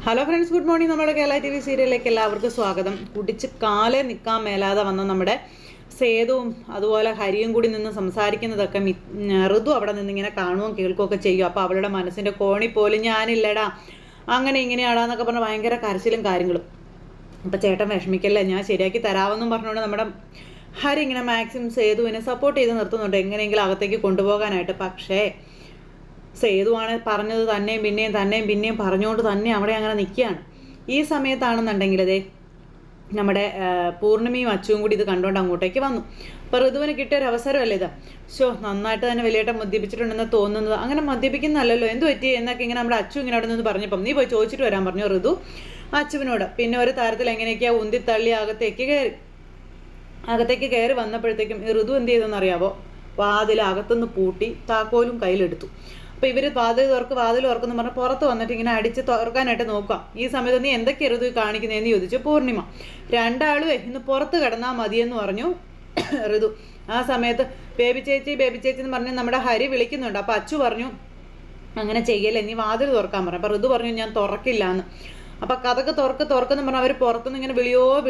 Hello friends, good morning. നമ്മുടെ Kerala TV സീരിയലിലേക്ക് എല്ലാവർക്കും സ്വാഗതം. കുടിച്ച് കാലേ നിൽക്കാൻ മേലാതെ വന്ന നമ്മുടെ സേതുവും അതുപോലെ ഹരിയും കൂടി നിന്ന് സംസാരിക്കുന്നതൊക്കെ ഋതു അവിടെ നിന്ന് ഇങ്ങനെ കാണുകയും കേൾക്കുകയൊക്കെ ചെയ്യും. അപ്പോൾ അവളുടെ മനസ്സിൻ്റെ കോണി പോലും ഞാനില്ലടാ, അങ്ങനെ ഇങ്ങനെയാടാന്നൊക്കെ പറഞ്ഞ് ഭയങ്കര കരച്ചിലും കാര്യങ്ങളും. അപ്പോൾ ചേട്ടൻ വിഷമിക്കല്ലേ, ഞാൻ ശരിയാക്കി തരാമെന്നും പറഞ്ഞുകൊണ്ട് നമ്മുടെ ഹരി ഇങ്ങനെ മാക്സിമം സേതുവിനെ സപ്പോർട്ട് ചെയ്ത് നിർത്തുന്നുണ്ട്, എങ്ങനെയെങ്കിലും അകത്തേക്ക് കൊണ്ടുപോകാനായിട്ട്. പക്ഷേ സേതുവാണ് പറഞ്ഞത് തന്നെയും പിന്നെയും പറഞ്ഞുകൊണ്ട് തന്നെ അവിടെ അങ്ങനെ നിൽക്കുകയാണ്. ഈ സമയത്താണെന്നുണ്ടെങ്കിൽ ഇതേ നമ്മുടെ പൂർണിമയും അച്ചുവും കൂടി ഇത് കണ്ടുകൊണ്ട് അങ്ങോട്ടേക്ക് വന്നു. അപ്പോൾ ഋതുവിന് കിട്ടിയ ഒരു അവസരമല്ലേ ഇത്. നന്നായിട്ട് തന്നെ വലിയേട്ടൻ മദ്യപിച്ചിട്ടുണ്ടെന്ന് തോന്നുന്നത്. അങ്ങനെ മദ്യപിക്കുന്നല്ലോ, എന്ത് പറ്റി എന്നൊക്കെ ഇങ്ങനെ നമ്മുടെ അച്ചു ഇങ്ങനെ അവിടെ നിന്ന് പറഞ്ഞപ്പം നീ പോയി ചോദിച്ചിട്ട് വരാൻ പറഞ്ഞു ഋതു അച്ചുവിനോട്. പിന്നെ ഒരു തരത്തിൽ എങ്ങനെയൊക്കെയാ ഉന്തിത്തള്ളി അകത്തേക്ക് കയറി വന്നപ്പോഴത്തേക്കും ഈ ഋതു എന്ത് ചെയ്തെന്നറിയാവോ, വാതിൽ അകത്തുനിന്ന് പൂട്ടി താക്കോലും കയ്യിലെടുത്തു. അപ്പോൾ ഇവർ വാതിൽ തുറക്കുന്നു പറഞ്ഞ് പുറത്ത് വന്നിട്ട് ഇങ്ങനെ അടിച്ച് തുറക്കാനായിട്ട് നോക്കാം. ഈ സമയത്ത് നീ എന്തൊക്കെ ഋതു കാണിക്കുന്നതെന്ന് ചോദിച്ചു പൂർണിമ. രണ്ടാളും ഇന്ന് പുറത്ത് കിടന്നാൽ മതിയെന്ന് പറഞ്ഞു ഋതു. ആ സമയത്ത് ബേബി ചേച്ചി എന്ന് പറഞ്ഞ് നമ്മുടെ ഹരി വിളിക്കുന്നുണ്ട്. അപ്പോൾ അച്ചു പറഞ്ഞു അങ്ങനെ ചെയ്യല്ലേ, നീ വാതിൽ തുറക്കാൻ പറഞ്ഞു. അപ്പോൾ ഋതു പറഞ്ഞു ഞാൻ തുറക്കില്ല എന്ന്. അപ്പോൾ കഥക്ക് തുറക്കെന്ന് പറഞ്ഞാൽ അവർ പുറത്തുനിന്ന് ഇങ്ങനെ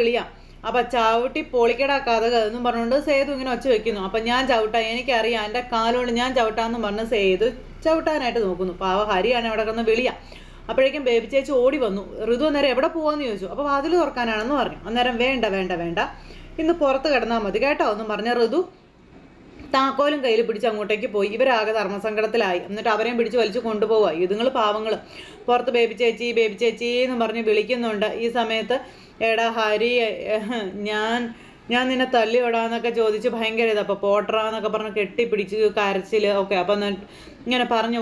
വിളിയാ. അപ്പം ചവിട്ടി പൊളിക്കടാ കഥക എന്നും പറഞ്ഞുകൊണ്ട് സേതു ഇങ്ങനെ ഒച്ച വെക്കുന്നു. അപ്പം ഞാൻ ചവിട്ടാം, എനിക്കറിയാം, എൻ്റെ കാലുകൊണ്ട് ഞാൻ ചവിട്ടാമെന്ന് പറഞ്ഞ് സേതു ചവിട്ടാനായിട്ട് നോക്കുന്നു. പാവ ഹരിയാണ് അവിടെ കിടന്ന് വിളിയാ. അപ്പോഴേക്കും ബേബി ചേച്ചി ഓടി വന്നു. ഋതു അന്നേരം എവിടെ പോകാമെന്ന് ചോദിച്ചു. അപ്പോൾ വാതിൽ തുറക്കാനാണെന്ന് പറഞ്ഞു. അന്നേരം വേണ്ട ഇന്ന് പുറത്ത് കിടന്നാൽ മതി കേട്ടോ എന്നും പറഞ്ഞ ഋതു താക്കോലും കയ്യിൽ പിടിച്ച് അങ്ങോട്ടേക്ക് പോയി. ഇവരാകെ ധർമ്മസങ്കടത്തിലായി. എന്നിട്ട് അവരെയും പിടിച്ച് വലിച്ചു കൊണ്ടുപോവുക. ഇതുങ്ങൾ പാവങ്ങൾ പുറത്ത് ബേബി ചേച്ചി എന്ന് പറഞ്ഞ് വിളിക്കുന്നുണ്ട്. ഈ സമയത്ത് എടാ ഹരി, ഞാൻ നിന്നെ തല്ലിയോടാന്നൊക്കെ ചോദിച്ച് ഭയങ്കര അപ്പോൾ പോട്ടറാന്നൊക്കെ പറഞ്ഞ് കെട്ടിപ്പിടിച്ച് കരച്ചിൽ ഒക്കെ. അപ്പം ഇങ്ങനെ പറഞ്ഞു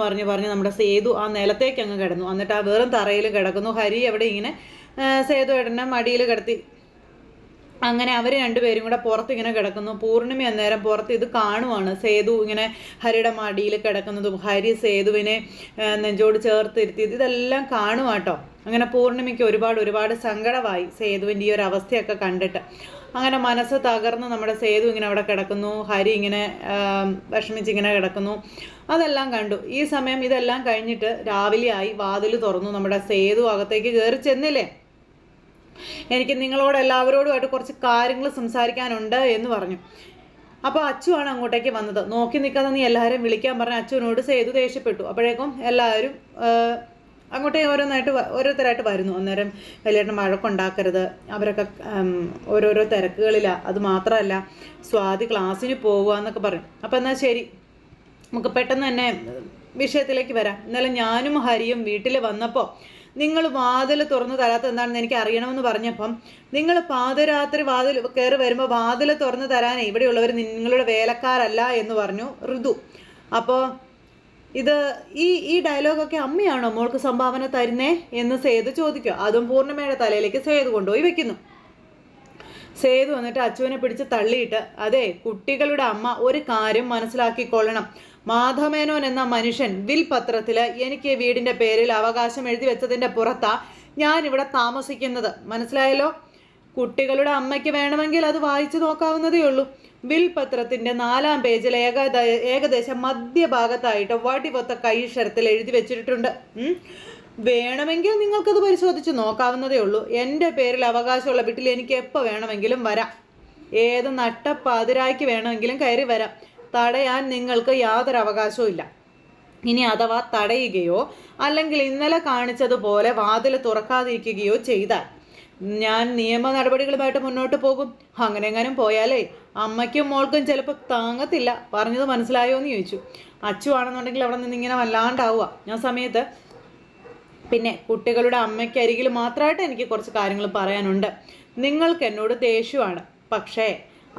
നമ്മുടെ സേതു ആ നിലത്തേക്ക് അങ്ങ് കിടന്നു. എന്നിട്ട് ആ വെറും തറയിൽ കിടക്കുന്നു. ഹരി അവിടെ ഇങ്ങനെ സേതു ഏട്ടനെ മടിയിൽ കിടത്തി. അങ്ങനെ അവർ രണ്ടുപേരും കൂടെ പുറത്ത് ഇങ്ങനെ കിടക്കുന്നു. പൂർണിമ അന്നേരം പുറത്ത് ഇത് കാണുവാണ്. സേതു ഇങ്ങനെ ഹരിയുടെ മടിയിൽ കിടക്കുന്നതും ഹരി സേതുവിനെ നെഞ്ചോട് ചേർത്തിരുത്തിയത് ഇതെല്ലാം കാണുവാട്ടോ. അങ്ങനെ പൂർണിമയ്ക്ക് ഒരുപാട് സങ്കടമായി സേതുവിൻ്റെ ഈ ഒരു അവസ്ഥയൊക്കെ കണ്ടിട്ട്. അങ്ങനെ മനസ്സ് തകർന്ന് നമ്മുടെ സേതു ഇങ്ങനെ അവിടെ കിടക്കുന്നു. ഹരി ഇങ്ങനെ വിഷമിച്ചിങ്ങനെ കിടക്കുന്നു. അതെല്ലാം കണ്ടു. ഈ സമയം ഇതെല്ലാം കഴിഞ്ഞിട്ട് രാവിലെയായി. വാതിൽ തുറന്നു. നമ്മുടെ സേതു അകത്തേക്ക് കയറി ചെന്നില്ലേ, എനിക്ക് നിങ്ങളോട് എല്ലാവരോടുമായിട്ട് കുറച്ച് കാര്യങ്ങൾ സംസാരിക്കാനുണ്ട് എന്ന് പറഞ്ഞു. അപ്പോൾ അച്ചുവാണ് അങ്ങോട്ടേക്ക് വന്നത്. നോക്കി നിൽക്കാതെ നീ എല്ലാവരെയും വിളിക്കാൻ പറഞ്ഞ അച്ചുവിനോട് സേതു ദേഷ്യപ്പെട്ടു. അപ്പോഴേക്കും എല്ലാവരും അങ്ങോട്ടേക്ക് ഓരോരുത്തരായിട്ട് വരുന്നു. അന്നേരം വലിയേട്ടൻ വഴക്കുണ്ടാക്കരുത്, അവരൊക്കെ ഓരോരോ തിരക്കുകളിലാണ്, അത് മാത്രമല്ല സ്വാതി ക്ലാസ്സിന് പോവുക എന്നൊക്കെ പറയും. അപ്പോൾ എന്നാൽ ശരി, നമുക്ക് പെട്ടെന്ന് തന്നെ വിഷയത്തിലേക്ക് വരാം. ഇന്നലെ ഞാനും ഹരിയും വീട്ടിൽ വന്നപ്പോൾ നിങ്ങൾ വാതിൽ തുറന്നു തരാത്ത എന്താണെന്ന് എനിക്ക് അറിയണമെന്ന് പറഞ്ഞപ്പം നിങ്ങൾ പാതിരാത്രി വാതിൽ കയറി വരുമ്പോൾ വാതിൽ തുറന്നു തരാനേ ഇവിടെയുള്ളവർ നിങ്ങളുടെ വേലക്കാരല്ല എന്ന് പറഞ്ഞു ഋതു. അപ്പോൾ ഈ ഡയലോഗൊക്കെ അമ്മയാണോ മോൾക്ക് സംഭാവന തരുന്നേ എന്ന് സേതു ചോദിക്കുക. അതും പൂർണിമയുടെ തലയിലേക്ക് സേതു കൊണ്ടുപോയി വെക്കുന്നു. സേതു വന്നിട്ട് അച്ചുവിനെ പിടിച്ച് തള്ളിയിട്ട്, അതെ കുട്ടികളുടെ അമ്മ ഒരു കാര്യം മനസ്സിലാക്കിക്കൊള്ളണം, മാധവമേനോൻ എന്ന മനുഷ്യൻ വിൽ പത്രത്തിൽ എനിക്ക് വീടിൻ്റെ പേരിൽ അവകാശം എഴുതി വെച്ചതിൻ്റെ പുറത്താ ഞാനിവിടെ താമസിക്കുന്നത്, മനസ്സിലായല്ലോ. കുട്ടികളുടെ അമ്മയ്ക്ക് വേണമെങ്കിൽ അത് വായിച്ചു നോക്കാവുന്നതേ ഉള്ളൂ. വിൽ പത്രത്തിൻ്റെ 4-ാം പേജിൽ ഏകദേശം മധ്യഭാഗത്തായിട്ട് വടിവൊത്ത കൈക്ഷരത്തിൽ എഴുതി വെച്ചിട്ടുണ്ട്. വേണമെങ്കിൽ നിങ്ങൾക്കത് പരിശോധിച്ച് നോക്കാവുന്നതേ ഉള്ളൂ. എൻ്റെ പേരിൽ അവകാശമുള്ള വീട്ടിൽ എനിക്ക് എപ്പോൾ വേണമെങ്കിലും വരാം, ഏത് നട്ടപ്പാതിരായ്ക്ക് വേണമെങ്കിലും കയറി വരാം. തടയാൻ നിങ്ങൾക്ക് യാതൊരു അവകാശവും ഇല്ല. ഇനി അഥവാ തടയുകയോ അല്ലെങ്കിൽ ഇന്നലെ കാണിച്ചതുപോലെ വാതിൽ തുറക്കാതിരിക്കുകയോ ചെയ്താൽ ഞാൻ നിയമ നടപടികളുമായിട്ട് മുന്നോട്ട് പോകും. അങ്ങനെ എങ്ങാനും പോയാലേ അമ്മയ്ക്കും മോൾക്കും ചിലപ്പോൾ താങ്ങത്തില്ല. പറഞ്ഞത് മനസ്സിലായോ എന്ന് ചോദിച്ചു. അച്ചു ആണെന്നുണ്ടെങ്കിൽ അവിടെ നിന്ന് ഇങ്ങനെ വല്ലാണ്ടാവുക. ആ സമയത്ത് പിന്നെ കുട്ടികളുടെ അമ്മയ്ക്ക് അരികിൽ മാത്രമായിട്ട് എനിക്ക് കുറച്ച് കാര്യങ്ങൾ പറയാനുണ്ട്. നിങ്ങൾക്ക് എന്നോട് ദേഷ്യമാണ്, പക്ഷേ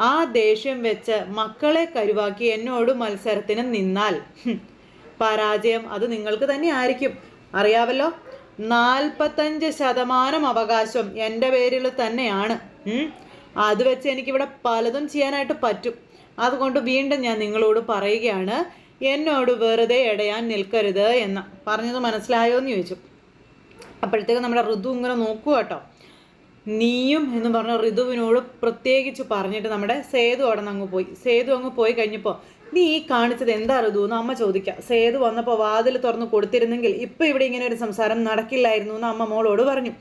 ആ ദേഷ്യം വെച്ച് മക്കളെ കരുവാക്കി എന്നോട് മത്സരത്തിന് നിന്നാൽ പരാജയം അത് നിങ്ങൾക്ക് തന്നെ ആയിരിക്കും. അറിയാവല്ലോ, 45% അവകാശം എൻ്റെ പേരിൽ തന്നെയാണ്. അത് വെച്ച് എനിക്കിവിടെ പലതും ചെയ്യാനായിട്ട് പറ്റും. അതുകൊണ്ട് വീണ്ടും ഞാൻ നിങ്ങളോട് പറയുകയാണ്, എന്നോട് വെറുതെ ഇടയാൻ നിൽക്കരുത് എന്ന്. പറഞ്ഞത് മനസ്സിലായോ എന്ന് ചോദിച്ചു. അപ്പോഴത്തേക്ക് നമ്മുടെ ഋതു ഇങ്ങനെ നോക്കുക കേട്ടോ. നീയും എന്ന് പറഞ്ഞ ഋതുവിനോട് പ്രത്യേകിച്ച് പറഞ്ഞിട്ട് നമ്മുടെ സേതു അവിടെ നിന്ന് അങ്ങ് പോയി. സേതു അങ്ങ് പോയി കഴിഞ്ഞപ്പോൾ നീ ഈ കാണിച്ചത് എന്താ ഋതു എന്ന് അമ്മ ചോദിക്കാം. സേതു വന്നപ്പോൾ വാതിൽ തുറന്ന് കൊടുത്തിരുന്നെങ്കിൽ ഇപ്പം ഇവിടെ ഇങ്ങനെ ഒരു സംസാരം നടക്കില്ലായിരുന്നു എന്ന് അമ്മ മോളോട് പറഞ്ഞു.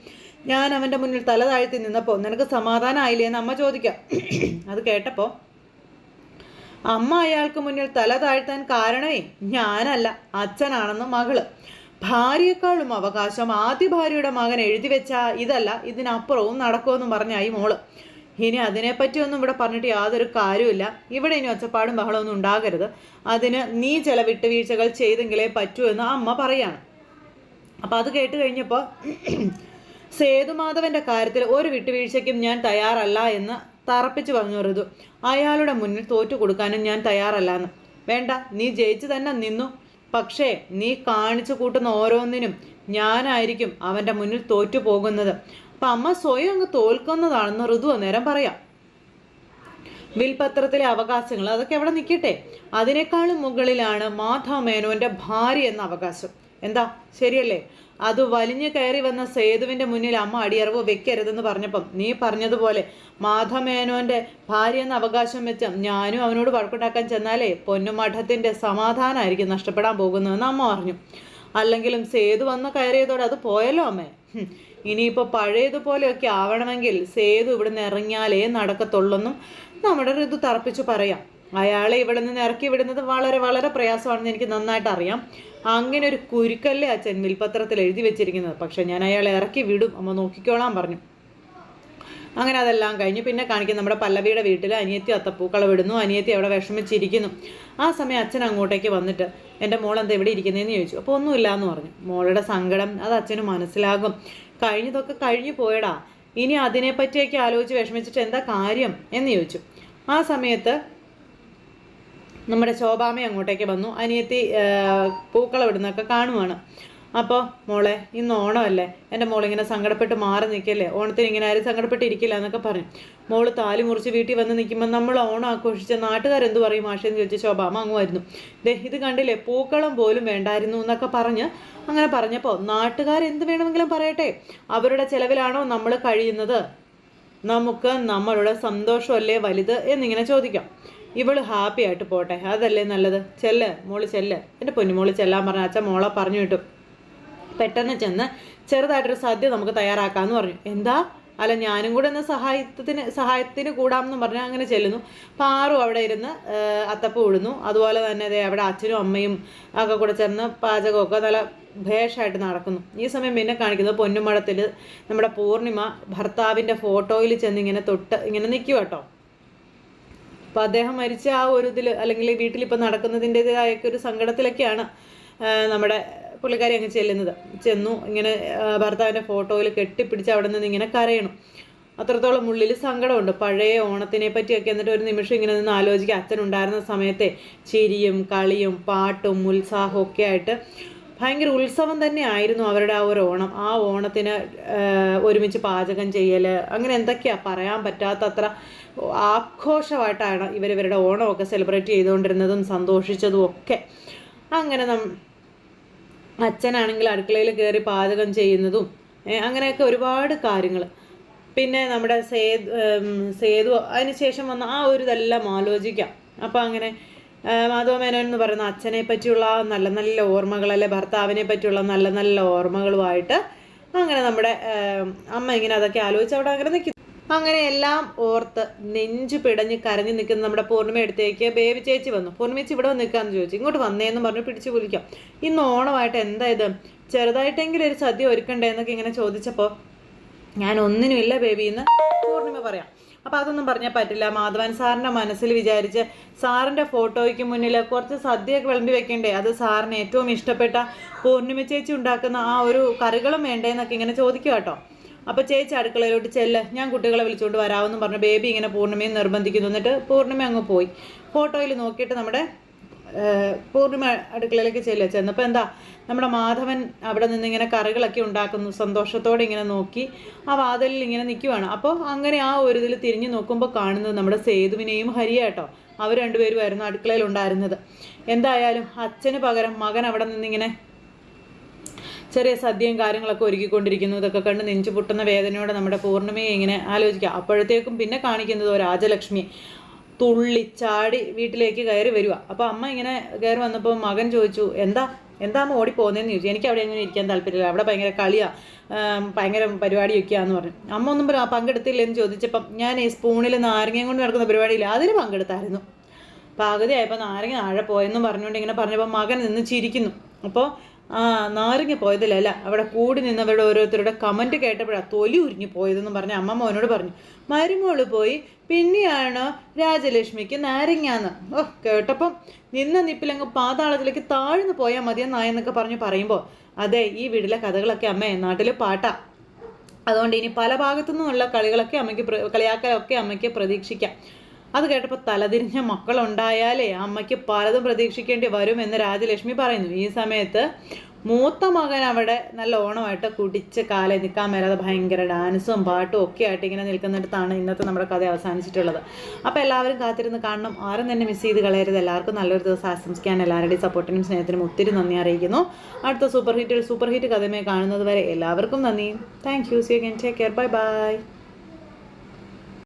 ഞാൻ അവൻ്റെ മുന്നിൽ തല താഴ്ത്തി നിന്നപ്പോൾ നിനക്ക് സമാധാനമായില്ലേ എന്ന് അമ്മ ചോദിക്കാം. അത് കേട്ടപ്പോൾ അമ്മ അയാൾക്ക് മുന്നിൽ തല താഴ്ത്താൻ കാരണമേ ഞാനല്ല, അച്ഛനാണെന്ന് മകള്. ഭാര്യയെക്കാളും അവകാശം ആദ്യ ഭാര്യയുടെ മകൻ എഴുതി വെച്ചാ ഇതല്ല, ഇതിനപ്പുറവും നടക്കുമെന്നും പറഞ്ഞായി മോള്. ഇനി അതിനെപ്പറ്റിയൊന്നും ഇവിടെ പറഞ്ഞിട്ട് യാതൊരു കാര്യമില്ല. ഇവിടെ ഇനി ഒച്ചപ്പാടും ബഹളമൊന്നും ഉണ്ടാകരുത്. അതിന് നീ ചില വിട്ടുവീഴ്ചകൾ ചെയ്തെങ്കിലേ പറ്റൂ എന്ന് അമ്മ പറയാണ്. അപ്പം അത് കേട്ട് കഴിഞ്ഞപ്പോൾ സേതുമാധവൻ്റെ കാര്യത്തിൽ ഒരു വിട്ടുവീഴ്ചയ്ക്കും ഞാൻ തയ്യാറല്ല എന്ന് തറപ്പിച്ച് പറഞ്ഞു ഋതു. അയാളുടെ മുന്നിൽ തോറ്റു കൊടുക്കാനും ഞാൻ തയ്യാറല്ല എന്ന്. വേണ്ട, നീ ജയിച്ചു തന്നെ നിന്നു. പക്ഷേ നീ കാണിച്ചു കൂട്ടുന്ന ഓരോന്നിനും ഞാനായിരിക്കും അവൻ്റെ മുന്നിൽ തോറ്റു പോകുന്നത്. അപ്പം അമ്മ സ്വയം അങ്ങ് തോൽക്കുന്നതാണെന്ന് ഋതു അന്നേരം പറയാം. വിൽപത്രത്തിലെ അവകാശങ്ങൾ അതൊക്കെ എവിടെ നിൽക്കട്ടെ, അതിനേക്കാളും മുകളിലാണ് മാധവ മേനോൻ്റെ ഭാര്യ എന്ന അവകാശം. എന്താ ശരിയല്ലേ? അത് വലിഞ്ഞു കയറി വന്ന സേതുവിൻ്റെ മുന്നിൽ അമ്മ അടിയറവ് വെക്കരുതെന്ന് പറഞ്ഞപ്പം നീ പറഞ്ഞതുപോലെ മാധവമേനോൻ്റെ ഭാര്യ എന്ന അവകാശം വെച്ച് ഞാനും അവനോട് വഴക്കുണ്ടാക്കാൻ ചെന്നാലേ പൊന്നുമഠത്തിൻ്റെ സമാധാനമായിരിക്കും നഷ്ടപ്പെടാൻ പോകുന്നതെന്ന് അമ്മ പറഞ്ഞു. അല്ലെങ്കിലും സേതു വന്ന് കയറിയതോടെ അത് പോയല്ലോ അമ്മേ. ഇനിയിപ്പോൾ പഴയതുപോലെയൊക്കെ ആവണമെങ്കിൽ സേതു ഇവിടുന്ന് ഇറങ്ങിയാലേ നടക്കത്തുള്ളെന്നും നമ്മുടെ ഋതു തറപ്പിച്ചു പറയാം. അയാളെ ഇവിടെ നിന്ന് ഇറക്കി വിടുന്നത് വളരെ വളരെ പ്രയാസമാണെന്ന് എനിക്ക് നന്നായിട്ട് അറിയാം. അങ്ങനെ ഒരു കുരുക്കല്ലേ അച്ഛൻ വിൽപത്രത്തിൽ എഴുതി വെച്ചിരിക്കുന്നത്. പക്ഷെ ഞാൻ അയാളെ ഇറക്കി വിടും, അമ്മ നോക്കിക്കോളാൻ പറഞ്ഞു. അങ്ങനെ അതെല്ലാം കഴിഞ്ഞ് പിന്നെ കാണിക്കും നമ്മുടെ പല്ലവിയുടെ വീട്ടിൽ അനിയത്തി അത്തപ്പൂക്കളം വിടുന്നു. അനിയത്തി അവിടെ വിഷമിച്ചിരിക്കുന്നു. ആ സമയം അച്ഛൻ അങ്ങോട്ടേക്ക് വന്നിട്ട് എൻ്റെ മോൾ എന്താ ഇവിടെ ഇരിക്കുന്നതെന്ന് ചോദിച്ചു. അപ്പോൾ ഒന്നുമില്ല എന്ന് പറഞ്ഞു. മോളുടെ സങ്കടം അത് അച്ഛന് മനസ്സിലാകും. കഴിഞ്ഞതൊക്കെ കഴിഞ്ഞു പോയടാ, ഇനി അതിനെപ്പറ്റിയൊക്കെ ആലോചിച്ച് വിഷമിച്ചിട്ട് എന്താ കാര്യം എന്ന് ചോദിച്ചു. ആ സമയത്ത് നമ്മുടെ ശോഭാമ അങ്ങോട്ടേക്ക് വന്നു. അനിയത്തി പൂക്കളം ഇടുന്നൊക്കെ കാണുവാണ്. അപ്പോൾ മോളെ ഇന്ന് ഓണമല്ലേ, എൻ്റെ മോളിങ്ങനെ സങ്കടപ്പെട്ട് മാറി നിൽക്കല്ലേ, ഓണത്തിന് ഇങ്ങനെ ആരും സങ്കടപ്പെട്ടിരിക്കില്ല എന്നൊക്കെ പറഞ്ഞു. മോള് താലി മുറിച്ച് വീട്ടിൽ വന്ന് നിൽക്കുമ്പോൾ നമ്മൾ ഓണം ആഘോഷിച്ച നാട്ടുകാരെന്ത് പറയും മാഷെന്ന് ചോദിച്ച് ശോഭാമ അങ്ങ് വരുന്നു. ഇത് കണ്ടില്ലേ, പൂക്കളം പോലും വേണ്ടായിരുന്നു എന്നൊക്കെ പറഞ്ഞ് അങ്ങനെ പറഞ്ഞപ്പോൾ നാട്ടുകാരെന്ത് വേണമെങ്കിലും പറയട്ടെ, അവരുടെ ചിലവിലാണോ നമ്മൾ കഴിയുന്നത്, നമുക്ക് നമ്മളുടെ സന്തോഷമല്ലേ വലുത് എന്നിങ്ങനെ ചോദിക്കാം. ഇവള് ഹാപ്പി ആയിട്ട് പോട്ടെ, അതല്ലേ നല്ലത്. ചെല്ല് മോള് ചെല്ല്, എൻ്റെ പൊന്നുമോള് ചെല്ലാൻ പറഞ്ഞ അച്ഛൻ മോളെ പറഞ്ഞു വിട്ടു. പെട്ടെന്ന് ചെന്ന് ചെറുതായിട്ടൊരു സദ്യ നമുക്ക് തയ്യാറാക്കാമെന്ന് പറഞ്ഞു. എന്താ, അല്ല ഞാനും കൂടെ ഒന്ന് സഹായത്തിന് കൂടാമെന്ന് പറഞ്ഞാൽ അങ്ങനെ ചെല്ലുന്നു. പാറും അവിടെ ഇരുന്ന് അത്തപ്പ് വിടുന്നു. അതുപോലെ തന്നെ അതെ അവിടെ അച്ഛനും അമ്മയും ഒക്കെ കൂടെ ചേർന്ന് പാചകമൊക്കെ നല്ല ഭേഷമായിട്ട് നടക്കുന്നു. ഈ സമയം പിന്നെ കാണിക്കുന്നത് പൊന്നുമടത്തിൽ നമ്മുടെ പൂർണിമ ഭർത്താവിൻ്റെ ഫോട്ടോയിൽ ചെന്ന് ഇങ്ങനെ തൊട്ട് ഇങ്ങനെ നിൽക്കുക കേട്ടോ. അപ്പോൾ അദ്ദേഹം മരിച്ച ആ ഒരു ഇതിൽ അല്ലെങ്കിൽ വീട്ടിലിപ്പോൾ നടക്കുന്നതിൻ്റെതായൊക്കെ ഒരു സങ്കടത്തിലൊക്കെയാണ് നമ്മുടെ പുള്ളിക്കാരി അങ്ങ് ചെന്നു ഇങ്ങനെ ഭർത്താവിൻ്റെ ഫോട്ടോയിൽ കെട്ടിപ്പിടിച്ച് അവിടെ നിന്ന് ഇങ്ങനെ കരയണം. അത്രത്തോളം ഉള്ളിൽ സങ്കടമുണ്ട് പഴയ ഓണത്തിനെ പറ്റിയൊക്കെ. എന്നിട്ട് ഒരു നിമിഷം ഇങ്ങനെ നിന്ന് ആലോചിക്കുക, അച്ഛനുണ്ടായിരുന്ന സമയത്തെ ചിരിയും കളിയും പാട്ടും ഉത്സാഹവും ഒക്കെ ആയിട്ട് ഭയങ്കര ഉത്സവം തന്നെ ആയിരുന്നു അവരുടെ ആ ഒരു ഓണം. ആ ഓണത്തിന് ഒരുമിച്ച് പാചകം ചെയ്യൽ, അങ്ങനെ എന്തൊക്കെയാ പറയാൻ പറ്റാത്തത്ര ആഘോഷമായിട്ടാണ് ഇവരുടെ ഓണമൊക്കെ സെലിബ്രേറ്റ് ചെയ്തുകൊണ്ടിരുന്നതും സന്തോഷിച്ചതും ഒക്കെ. അങ്ങനെ അച്ഛനാണെങ്കിൽ അടുക്കളയിൽ കയറി പാചകം ചെയ്യുന്നതും അങ്ങനെയൊക്കെ ഒരുപാട് കാര്യങ്ങൾ. പിന്നെ നമ്മുടെ സേതു അതിന് ശേഷം വന്ന ആ ഒരു ഇതെല്ലാം ആലോചിക്കാം. അപ്പം അങ്ങനെ മാധവ മേനോൻ എന്ന് പറയുന്ന അച്ഛനെ പറ്റിയുള്ള നല്ല നല്ല ഓർമ്മകൾ, അല്ലെ ഭർത്താവിനെ പറ്റിയുള്ള നല്ല നല്ല ഓർമ്മകളുമായിട്ട് അങ്ങനെ നമ്മുടെ അമ്മ ഇങ്ങനെ അതൊക്കെ ആലോചിച്ച് അവിടെ അങ്ങനെ നിൽക്കുന്നു. അങ്ങനെ എല്ലാം ഓർത്ത് നെഞ്ചു പിടഞ്ഞ് കരഞ്ഞു നിൽക്കുന്ന നമ്മുടെ പൂർണ്ണിമ അടുത്തേക്ക് ബേബി ചേച്ചി വന്നു. പൂർണ്ണിമേച്ചി ഇവിടെ വന്ന് നിൽക്കാമെന്ന് ചോദിച്ചു. ഇങ്ങോട്ട് വന്നേന്ന് പറഞ്ഞ് പിടിച്ച് കുലിക്കാം. ഇന്ന് ഓണമായിട്ട് എന്താ ഇത്, ചെറുതായിട്ടെങ്കിലും ഒരു സദ്യ ഒരുക്കണ്ടേ എന്നൊക്കെ ഇങ്ങനെ ചോദിച്ചപ്പോൾ ഞാൻ ഒന്നിനുമില്ല ബേബി എന്ന് പൂർണ്ണിമ പറയാം. അപ്പോൾ അതൊന്നും പറഞ്ഞാൽ പറ്റില്ല. മാധവൻ സാറിൻ്റെ മനസ്സിൽ വിചാരിച്ച് സാറിൻ്റെ ഫോട്ടോയ്ക്ക് മുന്നിൽ കുറച്ച് സദ്യയൊക്കെ വിളമ്പി വെക്കണ്ടേ, അത് സാറിന് ഏറ്റവും ഇഷ്ടപ്പെട്ട പൂർണ്ണിമ ചേച്ചി ഉണ്ടാക്കുന്ന ആ ഒരു കറികളും വേണ്ടേ എന്നൊക്കെ ഇങ്ങനെ ചോദിക്കുക കേട്ടോ. അപ്പോൾ ചേച്ചി അടുക്കളയിലോട്ട് ചെല്ല്, ഞാൻ കുട്ടികളെ വിളിച്ചുകൊണ്ട് വരാമെന്ന് പറഞ്ഞു ബേബി ഇങ്ങനെ പൂർണ്ണിമയെ നിർബന്ധിക്കുന്നു. എന്നിട്ട് പൂർണ്ണിമ അങ്ങ് പോയി. ഫോട്ടോയിൽ നോക്കിയിട്ട് നമ്മുടെ പൂർണ്ണിമ അടുക്കളയിലേക്ക് ചെന്നപ്പോൾ എന്താ നമ്മുടെ മാധവൻ അവിടെ നിന്ന് ഇങ്ങനെ കറികളൊക്കെ ഉണ്ടാക്കുന്നു. സന്തോഷത്തോടെ ഇങ്ങനെ നോക്കി ആ വാതിലിൽ ഇങ്ങനെ നിൽക്കുവാണ്. അപ്പോൾ അങ്ങനെ ആ ഒരു ഇതിൽ തിരിഞ്ഞു നോക്കുമ്പോൾ കാണുന്നത് നമ്മുടെ സേതുവിനെയും ഹരിയാട്ടോ. അവർ രണ്ടുപേരുമായിരുന്നു അടുക്കളയിൽ ഉണ്ടായിരുന്നത്. എന്തായാലും അച്ഛന് പകരം മകൻ അവിടെ നിന്നിങ്ങനെ ചെറിയ സദ്യയും കാര്യങ്ങളൊക്കെ ഒരുക്കിക്കൊണ്ടിരിക്കുന്നു. ഇതൊക്കെ കണ്ട് നെഞ്ചു പൊട്ടുന്ന വേദനയോടെ നമ്മുടെ പൂർണ്ണിമയെ ഇങ്ങനെ ആലോചിക്കുക. അപ്പോഴത്തേക്കും പിന്നെ കാണിക്കുന്നത് രാജലക്ഷ്മി തുള്ളിച്ചാടി വീട്ടിലേക്ക് കയറി വരിക. അപ്പോൾ അമ്മ ഇങ്ങനെ കയറി വന്നപ്പോൾ മകൻ ചോദിച്ചു, എന്താ അമ്മ ഓടിപ്പോകുന്നതെന്ന് ചോദിച്ചു. എനിക്ക് അവിടെ എങ്ങനെ ഇരിക്കാൻ താല്പര്യമില്ല, അവിടെ ഭയങ്കര കളിയാണ്, ഭയങ്കര പരിപാടിയൊക്കെയാന്ന് പറഞ്ഞു. അമ്മ ഒന്നും പങ്കെടുത്തില്ലെന്ന് ചോദിച്ചപ്പം ഞാൻ ഈ സ്പൂണിൽ നാരങ്ങയും കൊണ്ട് നടക്കുന്ന പരിപാടിയില്ല, അതിന് പങ്കെടുത്തായിരുന്നു. പകുതിയായപ്പോൾ നാരങ്ങ താഴെ പോയെന്നും പറഞ്ഞുകൊണ്ട് ഇങ്ങനെ പറഞ്ഞപ്പോൾ മകൻ നിന്ന് ചിരിക്കുന്നു. അപ്പോൾ നാരങ്ങ പോയതിലല്ല, അവിടെ കൂടി നിന്നവരുടെ ഓരോരുത്തരുടെ കമൻറ്റ് കേട്ടപ്പോഴാണ് തൊലി ഉരിഞ്ഞു പോയതെന്ന് പറഞ്ഞ് അമ്മ മോനോട് പറഞ്ഞു. മരുമോള് പോയി പിന്നെയാണ് രാജലക്ഷ്മിക്ക് നാരങ്ങാന്ന്. കേട്ടപ്പം നിന്ന നിപ്പിലങ്ങ് പാതാളത്തിലേക്ക് താഴ്ന്നു പോയാൽ മതിയെന്നായെന്നൊക്കെ പറയുമ്പോൾ അതെ, ഈ വീട്ടിലെ കഥകളൊക്കെ അമ്മേ നാട്ടിൽ പാട്ടാ, അതുകൊണ്ട് ഇനി പല ഭാഗത്തു നിന്നുള്ള കളികളൊക്കെ കളിയാക്കലൊക്കെ അമ്മയ്ക്ക് പ്രതീക്ഷിക്കാം. അത് കേട്ടപ്പോൾ തലതിരിഞ്ഞ മക്കളുണ്ടായാലേ അമ്മയ്ക്ക് പലതും പ്രതീക്ഷിക്കേണ്ടി വരുമെന്ന് രാജലക്ഷ്മി പറയുന്നു. ഈ സമയത്ത് മൂത്ത മകൻ അവിടെ നല്ല ഓണമായിട്ട് കുടിച്ച് കാലേ നിൽക്കാൻ മേലാതെ ഭയങ്കര ഡാൻസും പാട്ടും ഒക്കെ ആയിട്ട് ഇങ്ങനെ നിൽക്കുന്നിടത്താണ് ഇന്നത്തെ നമ്മുടെ കഥ അവസാനിച്ചിട്ടുള്ളത്. അപ്പോൾ എല്ലാവരും കാത്തിരുന്ന് കാണണം, ആരും തന്നെ മിസ് ചെയ്ത് കളയരുത്. എല്ലാവർക്കും നല്ലൊരു ദിവസം ആശംസിക്കാൻ എല്ലാവരുടെയും സപ്പോർട്ടിനും സ്നേഹത്തിനും ഒത്തിരി നന്ദി അറിയിക്കുന്നു. അടുത്ത സൂപ്പർ ഹിറ്റ് കഥയുമായി കാണുന്നത് വരെ എല്ലാവർക്കും നന്ദി. Thank you. See you again. Take care. Bye by.